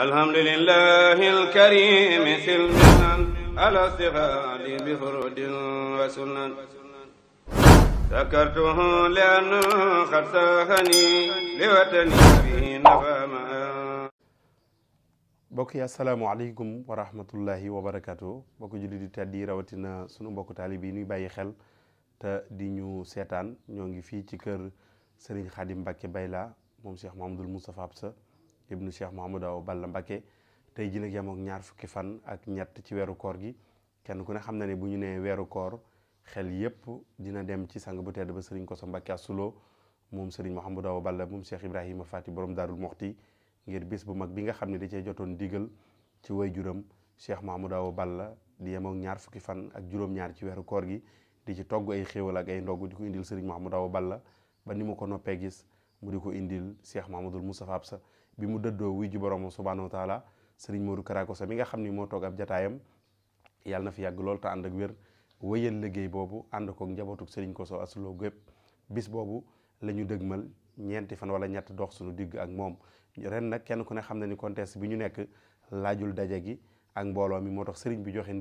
alhamdulillahi alkarimi silmilan ala stighaali bi furudin wa sunan sakartuhu li'anna qad saahani li watani bihi nafa ma. mbokk yi asalaamaaleykum wa rahmatullahi wa barakaatu mbokk julli di tedd yi rawatina sunu mbokk taalib yi ñuy bàyyi xel te di ñu seetaan ñoo ngi fii ci kër Serigne Khadim Mbacké Bayla moom Cheikh Mouhamadoul Moustapha Absa ibnu Cheikh Mouhamadou Awa Balla Mbacké tey ji nag yemook ñaar fukki fan ak ñett ci weeru koor gi kenn ku ne xam na ne bu ñu nee weeru koor xel yépp dina dem ci sang bu tedd ba Serigne Kosso Mbacké Assulo moom Serigne Mouhamadou Awa Balla moom Cheikh Ibrahima Fati borom Daarul Moxti ngir bis bu mag bi nga xam ne da cee jotoon digal ci waajuram Cheikh Mouhamadou Awa Balla di yemook ñaar fukki fan ak juróom-ñaar ci weeru koor gi di ci togg ay xéewal ak ay ndogg di ko indil Serigne Mouhamadou Awa Balla ba ni mu ko noppee gis mu di ko indil Cheikh Mouhamadoul Moustapha Absa bi mu dëddoo wuy ji borom subhanahu wa taala Serigne Modou Kara Kosso mi nga xam ni moo toog ab jataayam yàlla na fi yàgg lool te ànd ak wér wëyal liggéey boobu ànd kook njabootuk Serigne Kosso Assulo gépp bis boobu la ñu dëgmal ñeenti fan wala ñett dox suñu digg ak moom ren nag kenn ku ne xam na ni contexte bi ñu nekk laajul daje gi ak mbooloo mi moo tax Serigne bi joxe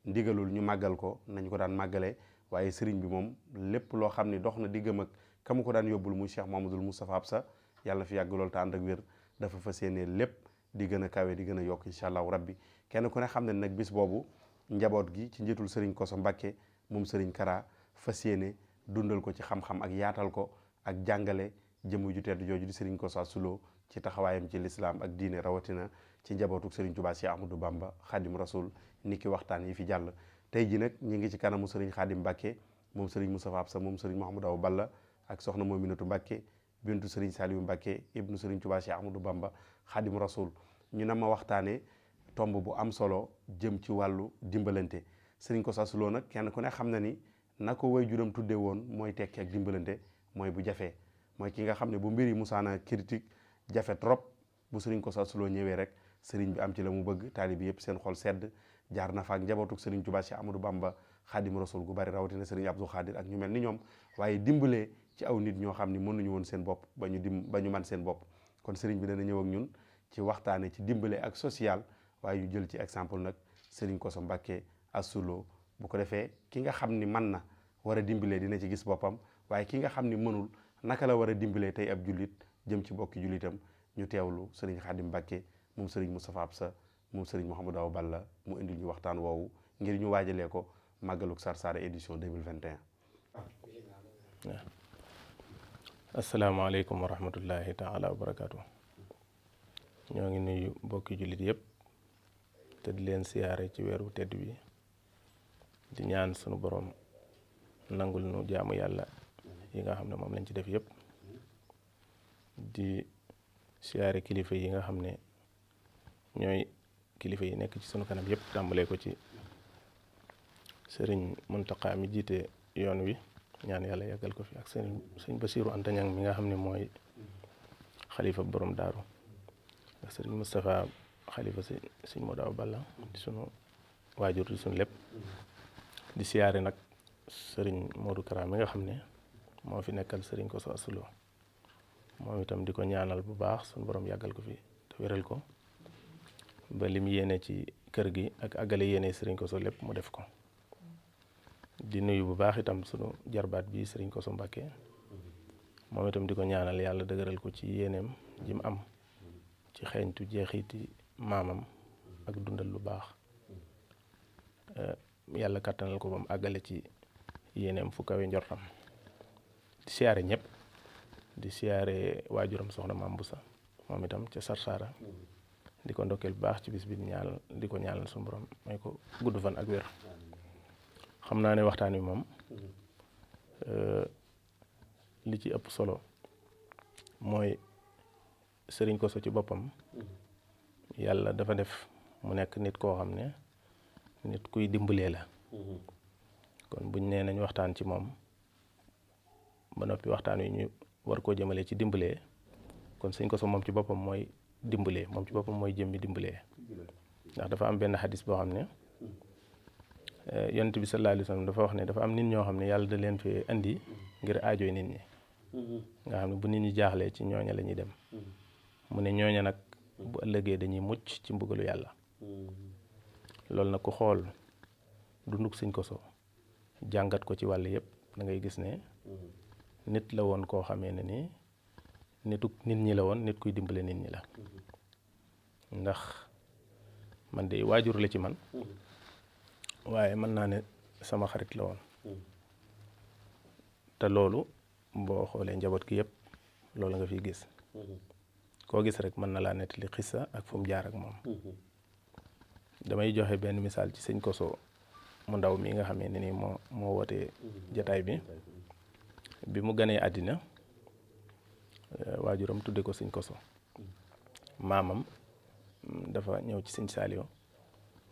ndigalul ñu màggal ko nañ ko daan màggalee waaye Serigne bi moom lépp loo xam ni dox na diggam ak ka mu ko daan yóbbul muy Cheikh Mouhamadoul Moustapha Absa yàlla na fi yàgg lool te ànd ak wér dafa fas yéene lépp di gën a kawe di gën a yokk incha allahu rabbi kenn ku ne xam ne nag bis boobu njaboot gi ci njiitul Serigne Kosso Mbacké moom Serigne Kara fas yéene dundal ko ci xam-xam ak yaatal ko ak jàngale jëmm ju tedd jooju di Serigne Kosso Assulo ci taxawaayam ci lislaam ak diine rawatina ci njabootuk Serigne Touba Cheikh Ahmadou Bamba Khadim Rasoul niki waxtaan yi fi jàll tey ji nag ñi ngi ci kanamu Serigne Khadim Mbacké moom Serigne Moustapha Absa moom Serigne Mouhamadou Awa Balla ak soxna Mominatou Mbacké bintu Serigne Saliou Mbacké ibnu Serigne Touba Cheikh Ahmadou Bamba Khadim Rasoul ñu na ma waxtaane tomb bu am solo jëm ci wàllu dimbalante Serigne Kosso Assulo nag kenn ku ne xam na ni na ko way juram tudde woon mooy tekki ak dimbalante mooy bu jafee mooy ki nga xam ne bu mbiri musaana critique jafe trop bu Serigne Kosso Assulo ñëwee rek Serigne bi am ci la mu bëgg taalib bi yëpp seen xol sedd jaar na fa ak njabootuk Serigne Touba Cheikh Ahmadou Bamba Khadim Rasoul gu bari rawatina Serigne Abdou Khadir ak ñu mel ni ñoom waaye dimbalee ci aw nit ñoo xam ni mënuñu woon seen bopp ba ñu man seen bopp kon Serigne bi dana ñëw ak ñun ci waxtaane ci dimbale ak social waaye ñu jël ci exemple nag Serigne Kosso Mbacké Assulo bu ko defee ki nga xam ni man na war a dimbalee dina ci gis boppam waaye ki nga xam ni mënul naka la war a dimbalee tey ab jullit jëm ci bokki jullitam ñu teewlu Serigne Khadim Mbacké moom Serigne Moustapha Absa moom Serigne Mouhamadou Awa Balla mu indil ñu waxtaan woowu ngir ñu waajalee ko màggaluk Sarsara édition 2021. asalaamaaleykum wa rahmatullahi taala wa barakaatu. ñoo ngi nuyu mbokki jullit yëpp te di leen siyaare ci weeru tedd bi di ñaan sunu borom nangul nu jaamu yàlla yi nga xam ne moom lañ ci def yëpp di siyaare kilifa yi nga xam ne ñooy kilifa yi nekk ci sunu kanam yëpp tàmbalee ko ci sëriñ Muntaqa mi jiite yoon wi ñaan yàlla yàggal ko fi ak sëriñ Basiiru Anta Ñaŋ mi nga xam ne mooy xalifa borom daaru ak sëriñ Moustapha xalifa sëriñ Modou Awa Balla di sunu waajur di sunu lépp di siyaare nag sëriñ Modou Kara mi nga xam ne moo fi nekkal sëriñ Kosso Assulo moom itam di ko ñaanal bu baax sunu borom yàggal ko fi te wéral ko ba lim yéene ci kër gi ak àggale yéene sëriñ Kosso lépp mu def ko di nuyu bu baax itam sunu jarbaat bi Serigne Kosso Mbacké moom itam di ko ñaanal yàlla dëgëral ko ci yéeneem ji mu am ci xeeñtu jeexiti maamam ak dundal lu baax yàlla kattanal ko ba mu àggale ci yéeneem fu kawe njortam di siyaare ñëpp di siyaare waajuram soxna Maam Busa moom itam ca Sarsara di ko ndokkeel bu baax ci bis bi di ko ñaanal suñu borom may ko gudd fan ak wér. xam naa ne waxtaan wi moom li ci ëpp solo mooy Serigne Kosso ci boppam yàlla dafa def mu nekk nit koo xam ne nit kuy dimbalee la kon buñ nee nañ waxtaan ci moom ba noppi waxtaan wi ñu war koo jëmale ci dimbalee kon Serigne Kosso moom ci boppam mooy dimbalee moom ci boppam mooy jëmmi dimbalee ndax dafa am benn xadis boo xam ne yonent bi sallallahu alayhi wa sallam dafa wax ne dafa am nit ñoo xam ne yàlla da leen fi indi ngir aajooy nit ñi nga xam ne bu nit ñi jaaxlee ci ñooña la ñuy dem mu ne ñooña nag bu ëllëgee dañuy mucc ci mbugalu yàlla. loolu nag ku xool dunduk Sëñ Koso jàngat ko ci wàll yëpp da ngay gis ne nit la woon koo xamee ne ni nit ñi la woon, nit kuy dimbale nit ñi la. ndax man de waajur la ci man, waaye mën naa ne sama xarit la woon. te loolu boo xoolee njaboot gi yëpp loolu nga fiy gis. koo gis rek mën na laa nettali xissa ak fu mu jaar ak moom. damay joxe benn misaal ci Sëñ Koso mu ndaw mi nga xamee ne ni moo wootee jataay bi mu ganee àddina waajuram tudde ko Sëñ Koso. maamam dafa ñëw ci Sëñ Saaliw,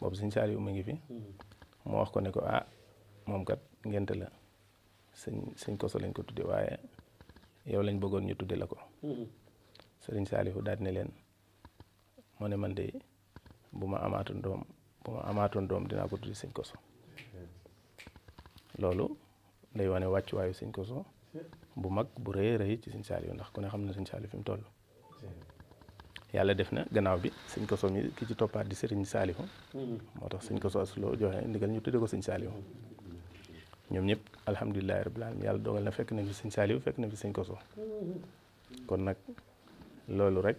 boobu Sëñ Saaliw mu ngi fi, mu wax ko ne ko moom kat ngénte la Sëñ Koso lañ ko tudde, waaye yow lañ bëggoon ñu tudde la ko. Sëriñ Saaliw daal ne leen, moo ne man de bu ma amaatoon doom dinaa ko tudde Sëñ Koso. loolu day wane wàccuwaayu Sëñ Koso bu mag bu rëy rëy ci Sëñ Saaliw, ndax ku ne xam na Sëñ Saaliw fi mu toll. yàlla def na gannaaw bi Sëñ Koso mi ki ci toppaat di Sëriñ Saaliw, moo tax Sëñ Koso asuloo joxe ndigal ñu tudde ko Sëñ Saaliw. ñoom ñëpp alhamdulilahi rabbil alamin yàlla dogal na fekk nañ fi Sëñ Saaliw, fekk nañ fi Sëñ Koso. kon nag loolu rek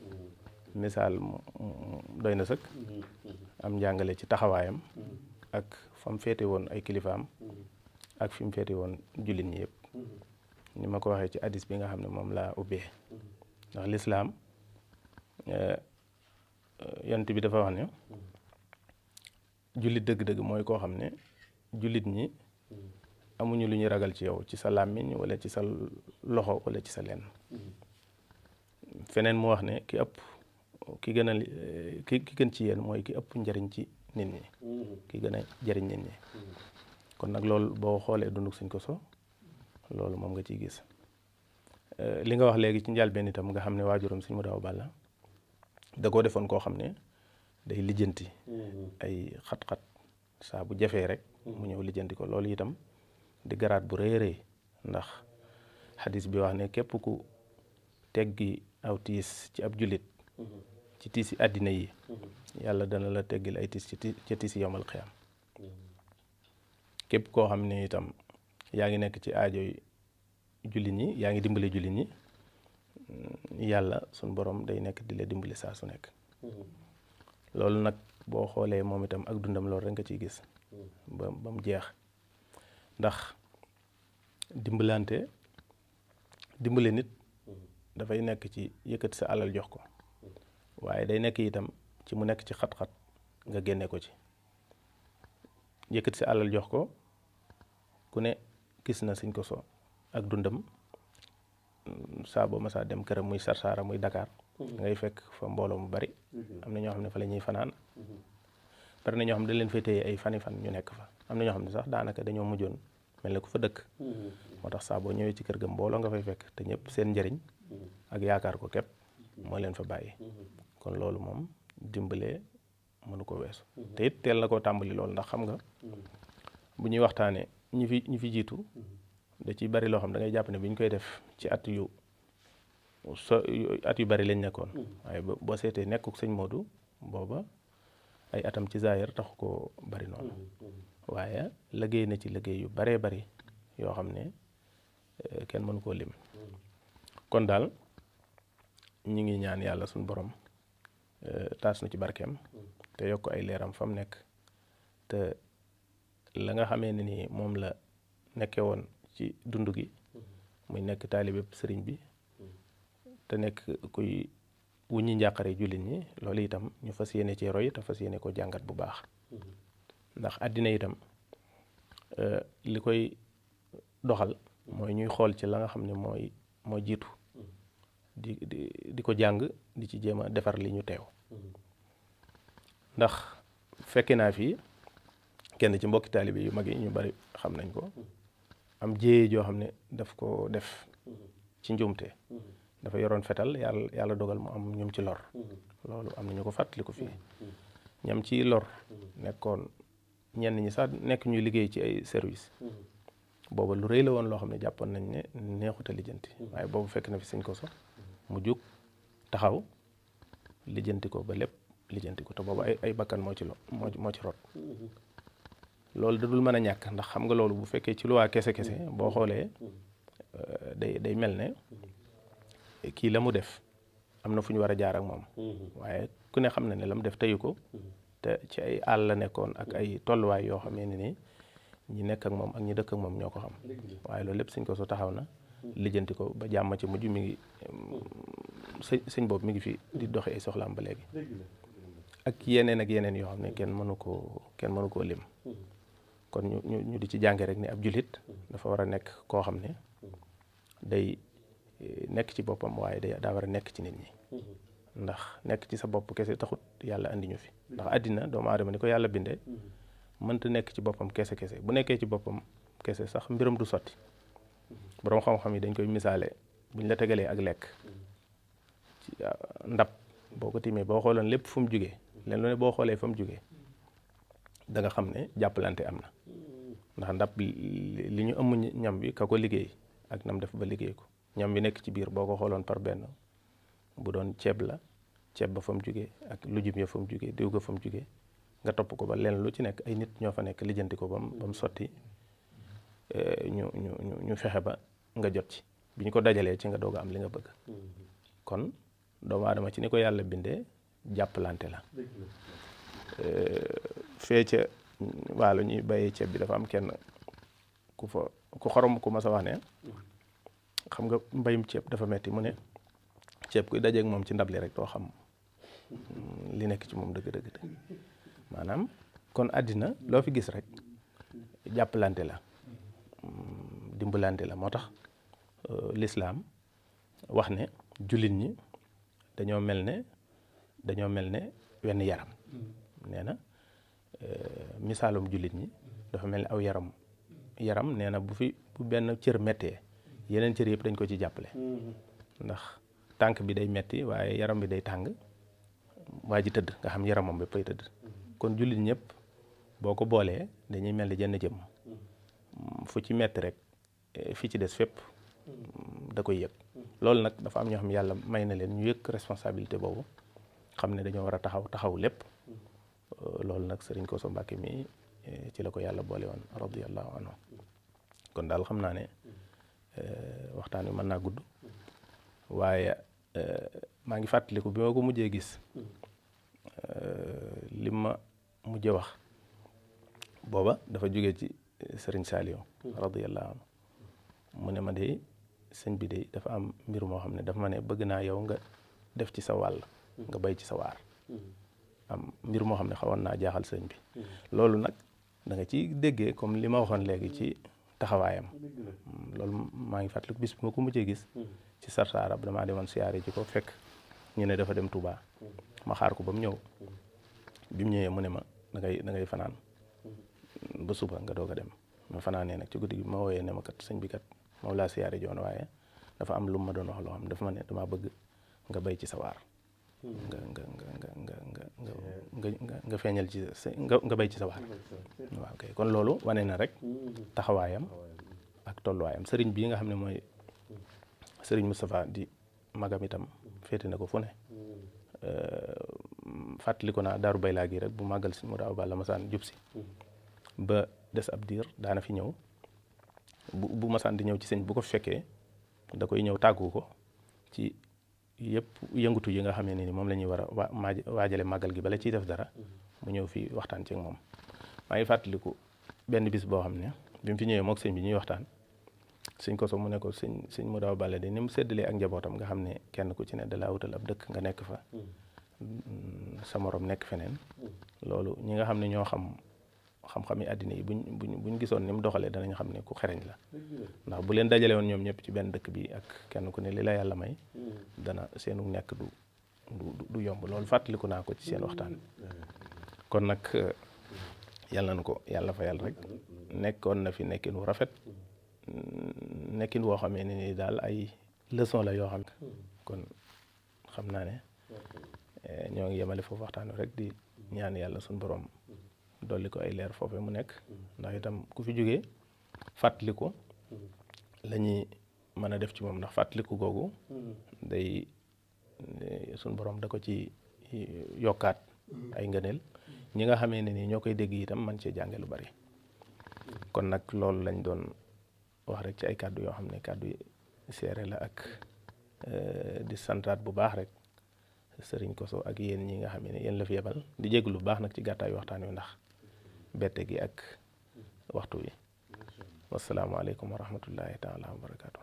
misaal doy na sëkk am njàngale ci taxawaayam ak fa mu féete woon ay kilifaam ak fi mu féete woon jullit ñi yëpp. ni ma ko waxee ci hadis bi nga xam ne moom laa ubbee, ndax lislaam yonent bi dafa wax ne jullit dëgg-dëgg mooy koo xam ne jullit ñi amuñu lu ñuy ragal ci yow, ci sa làmmiñ wala ci sa loxo wala ci sa lenn. feneen mu wax ne ki gën ci yéen mooy ki ëpp njariñ ci nit ñi, ki gën a jariñ nit ñi. kon nag loolu boo xoolee dunduk Sëñ Koso loolu moom nga ciy gis. li nga wax léegi ci njëlbéen itam nga xam ne waajuram Sëñ Modu Awa Balla da koo defoon koo xam ne day lijjanti ay xat-xat saa bu jafee rek mu ñëw lijjanti ko. loolu itam di garaat bu rëy rëy, ndax xadis bi wax ne képp ku teggi aw tiis ci ab jullit ci tiisi àddina yi yàlla dana la teggil ay tiis ci tiisi yowmal xiyaam. képp koo xam ne itam yaa ngi nekk ci aajoy jullit ñi, yaa ngi dimbale jullit ñi, yàlla suñ borom day nekk di la dimbali saa su nekk. loolu nag boo xoolee moom itam ak dundam loolu rek nga ciy gis ba mu jeex. ndax dimbale nit dafay nekk ci yëkkati sa alal jox ko, waaye day nekk itam ci mu nekk ci xat-xat nga génne ko ci. yëkkati sa alal jox ko, ku ne gis na Sëñ Koso ak dundam saa boo masaa dem këram muy Sarsara muy Dakar ngay fekk fa mbooloo mu bari. am na ñoo xam ne fa la ñuy fanaan, bari na ñoo xam ne dañ leen fay téye ay fan ñu nekk fa. am na ñoo xam ne sax daanaka dañoo mujjoon mel ne ku fa dëkk. moo tax saa boo ñëwee ci kër ga mbooloo nga fay fekk, te ñëpp seen njëriñ ak yaakaar ko képp moo leen fa bàyyi. kon loolu moom dimbalee mënu ko weesu. te it teel na koo tàmbali loolu, ndax xam nga bu ñuy waxtaanee ñi fi jiitu da ciy bari loo xam da ngay jàpp ne bi ñu koy def ci at yu bari lañ nekkoon. waaye boo seetee nekkuk Sëñ Moodu booba ay atam ci zaahir taxu ko bari noonu, waaye liggéey na ci liggéey yu baree bari yoo xam ne kenn mënu koo lim. kon daal ñu ngi ñaan yàlla suñu borom taas na ci barkeem te yokk ay leeram fa mu nekk, te la nga xamee ne ni moom la nekke woon ci dund gi muy nekk taalibe sëriñ bi te nekk kuy wuññi njàqare jullit ñi, loolu itam ñu fas yéene ci roy te fas yéene ko jàngat bu baax. ndax àddina itam li koy doxal mooy ñuy xool ci la nga xam ne moo jiitu di ko jàng di ci jéem a defar li ñu teew. ndax fekke naa fi kenn ci mbokki taalibe yu mag yi ñu bari xam nañ ko, am jéye joo xam ne daf ko def ci njuumte. dafa yoroon fetal yàlla dogal mu am ñum ci lor. loolu am na ñu ko fàttali ko fii. ñam ci lor nekkoon ñenn ñi sax nekk ñuy liggéey ci ay service. booba lu rëy la woon loo xam ne jàppoon nañ ne neexuta lijjanti. waaye boobu fekk na fi Sëñ Koso mu jug taxaw lijjanti ko ba lépp lijjanti ko te boobu ay bakkan moo ci rot loolu da dul mën a ñàkk ndax xam nga loolu bu fekkee ci luwaa kese boo xoolee day mel ne kii la mu def am na fu ñu war a jaar ak moom waaye ku ne xam na ne la mu def teyu ko te ci ay àll la nekkoon ak ay tolluwaay yoo xamee ne ni ñi nekk ak moom ak ñi dëkk ak moom ñoo ko xam waaye loolu lépp sëñ Kosso taxaw na lijjanti ko ba jàmm ci mujj mi ngi sëñ boobu mi ngi fi di doxe ay soxlaam ba léegi ak yeneen yoo xam ne kenn mënu koo lim kon ñu di ci jànge rek ne ab julit dafa war a nekk koo xam ne day nekk ci boppam waaye daa war a nekk ci nit ñi ndax nekk ci sa bopp kese taxut yàlla andi ñu fi ndax àddina doomu aadama ni ko yàlla bindee mënta nekk ci boppam kese bu nekkee ci boppam kese sax mbiram du sotti boroom xam-xam yi dañ koy misaale buñ la tegalee ak lekk ci ndab boo ko tiimee boo xooloon lépp fu mu jugee leen lu ne boo xoolee fa mu jugee da nga xam ne jàppalante am na ndax ndab li ñu ëmm ñam bi ka ko liggéey ak nam def ba liggéey ko ñam bi nekk ci biir boo ko xooloon par benn bu doon ceeb la ceeb ba fa mu jugee ak lujum ya fa mu jugee diw ga fa mu jugee nga topp ko ba leen lu ci nekk ay nit ñoo fa nekk lijjanti ko ba mu sotti ñu fexe ba nga jot ci bi ñu ko dajalee ci nga doog a am li nga bëgg kon doomu aadama ci ni ko yàlla bindee jàppalante la fee ca waalo ñuy bayee ceeb bi dafa am kenn ku xorom ku ma sa wax ne xam nga mbayum ceeb dafa metti mu ne ceeb kuy dajeeg moom ci ndab li rek doo xam li nekk ci moom dëgg-dëgg maanaam kon àddina loo fi gis rek jàppalante la dimbalante la moo tax lislaam wax ne jullit ñi dañoo mel ne wenn yaram nee na misaalum jullit ñi dafa mel ne aw yaram nee na bu benn cër mettee yeneen cër yëpp dañ ko ci jàppale ndax tànk bi day metti waaye yaram bi day tàng waa ji tëdd nga xam yaramam ba pay tëdd kon jullit ñëpp boo ko boolee dañuy mel ni jenn jëm fu ci metti rek fi ci des fépp da koy yëg loolu nag dafa am ñoo xam yàlla may na leen ñu yëg responsabilité boobu xam ne dañoo war a taxaw lépp loolu nag Sëriñ Kosso Mbàkke mi ci la ko yàlla boole woon radiyallahu anhu kon daal xam naa ne waxtaan wi mën naa gudd waaye maa ngi fàttaliku bi ma ko mujjee gis li ma mujjee wax booba dafa jóge ci Sëriñ Saaliw radiyallahu anhu mu ne ma de sëñ bi de dafa am mbir moo xam ne dafa ma ne bëgg naa yow nga def ci sa wàll nga bay ci sa waar am mbir moo xam ne xawoon naa jaaxal sëñ bi loolu nag da nga ci déggee comme li ma waxoon léegi ci taxawaayam loolu maa ngi fàttaliku bis bi ma ko mujjee gis ci Sarsara damaa demoon siyaare ji ko fekk ñu ne dafa dem Touba ma xaar ko ba mu ñëw bi mu ñëwee mu ne ma da ngay fanaan ba suba nga doog a dem ma fanaanee nag ci guddi gi ma wooyee ne ma kat sëñ bi kat moom laa siyaare joon waaye dafa am lu ma doon wax loo xam dafa ma ne damaa bëgg nga bay ci sa waar nga feeñal ci nga bay ci sa waar waaw kay kon loolu wane na rek taxawaayam ak tolluwaayam sëriñ bii nga xam ne mooy sëriñ Moustapha di magam itam féete na ko fu ne fàttali ko naa daaru bay laa gi rek bu màggal si mu daaw balla masaan jub si ba des ab diir daana fi ñëw bu masaan di ñëw ci sëñ bu ko fekkee da koy ñëw tàggu ko ci yëpp yëngutu yi nga xamee ne ni moom la ñuy war a waajale màggal gi bala ciy def dara mu ñëw fii waxtaan ci ak moom maa ngi fàttaliku benn bis boo xam ne bi mu fi ñëwee mook sëñ bi ñuy waxtaan sëñ Kosso mu ne ko sëñ mu daaw balla de ni mu séddalee ak njabootam nga xam ne kenn ku ci ne dalaa wutal ab dëkk nga nekk fa sa morom nekk feneen loolu ñi nga xam ne ñoo xam-xami àddina yi buñ gisoon ni mu doxalee danañ xam ne ku xereñ la ndax bu leen dajale woon ñoom ñëpp ci benn dëkk bi ak kenn ku ne li la yàlla may dana seenu nekk du yomb loolu fàttaliku naa ko ci seen waxtaan kon nag yàlla na ko yàlla fayal rek nekkoon na fi nekkin wu rafet nekkin woo xamee ne ni daal ay leçon la yoo xam kon xam naa ne ñoo ngi yemale foofu waxtaan rek di ñaan yàlla suñu borom dolli ko ay leer foofee mu nekk ndax itam ku fi jógee fàttaliku la ñuy mën a def ci moom ndax fàttaliku googu day suñu borom da ko ci yokkaat ay ngëneel ñi nga xamee ne ni ñoo koy dégg itam man cee jànge lu bari. kon nag loolu lañ doon wax rek ci ay kàddu yoo xam ne kàddu yi seere la ak di santaat bu baax rek sëriñ Koso ak yéen ñi nga xam ne yéen la fi yebal di jéglu lu baax nag ci gàttaayu waxtaan wi ndax bette gi ak waxtu wi. wasalaamaaleykum wa rahmatullahi taala wa barakaatu.